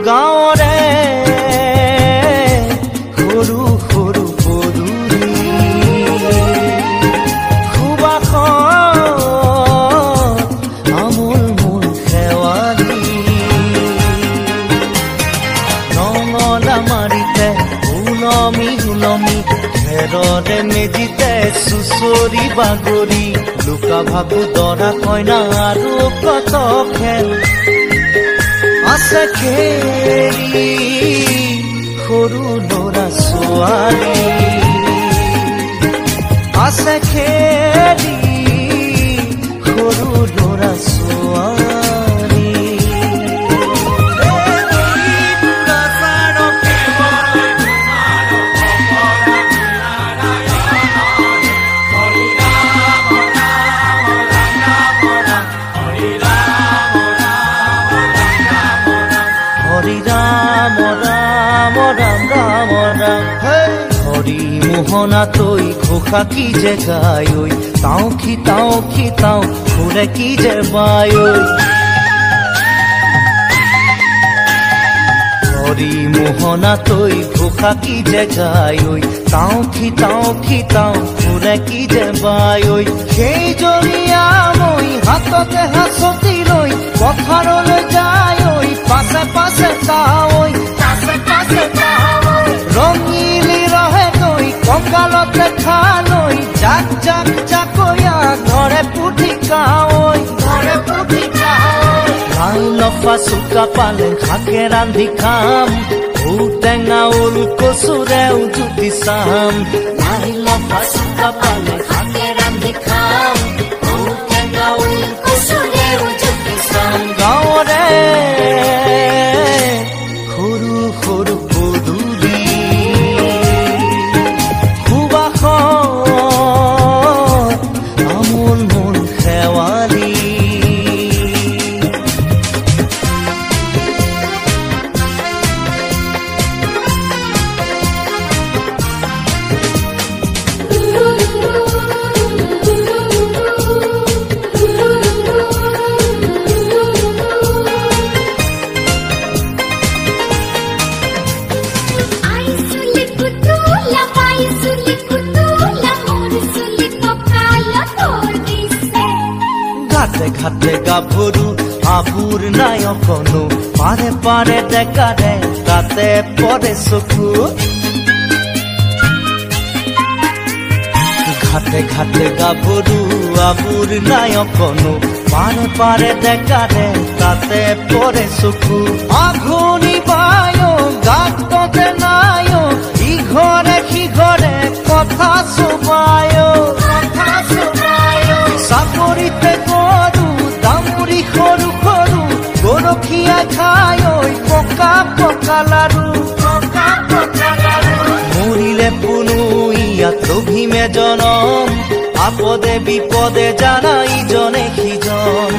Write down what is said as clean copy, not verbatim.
গাঁৱৰে সৰু সৰু পদূলি সুবাসত আমোল মোল শেৱালি নঙলা মাৰিতে উলমি উলমি খেৰতে মেজিতে চুচৰি বাগৰি লুকা ভাগু দৰা কইনা আৰু কত খেল আছে খেৰি সৰু ল'ৰা ছোৱালী আছে খেৰি সৰু ল'ৰা ছোৱালী হৰি মোহনা তৈ ঘোষা কি যে গায় তাও খিতাও ঘুৰে কি যে বায় হৰি মোহনা তৈ ঘোষা কি যে গায় তাও খিতাও ঘুৰে কি যে বায় সেই জৰিয়া মই হাততে হাঁচতি লৈ পথাৰলৈ যায় পাছে পাছে তাই ৰঙিলি ৰহে গৈ কঁকালতে খালৈ জাক জাক জাকৈয়া ঘৰে পুঠি কাৱৈ লাই লফা চুকা পালে শাকে ৰান্ধি খাম ঔটেঙা ওল কচুৰেও জুতি চাম লাই লফা চুকা পালে শাকে ৰান্ধি খাম ঔটেঙা ওল কচুৰেও জুতি চাম গাঁৱৰে সৰু সৰু পদূলি সুবাসত আমোল মোল শেৱালি ঘাটে গাভৰু আবুৰ নাই অকনো পাৰে পাৰে ডেকাৰে তাতে পৰে চকু ঘাটে ঘাটে গাভৰু আবুৰ নাই অকনো পাৰে পাৰে ডেকাৰে তাতে পৰে চকু আঘোনি বায় গাততে নাই ইঘৰে সিঘৰে কথা চুবায় চাকৰিতে গৰু দামুৰি সৰু সৰু গৰখীয়া খাই পকা পকা লাৰু মৰিলে পুনু ইয়াত অভিমে জনম আপদে বিপদে জানা ইজনে সিজন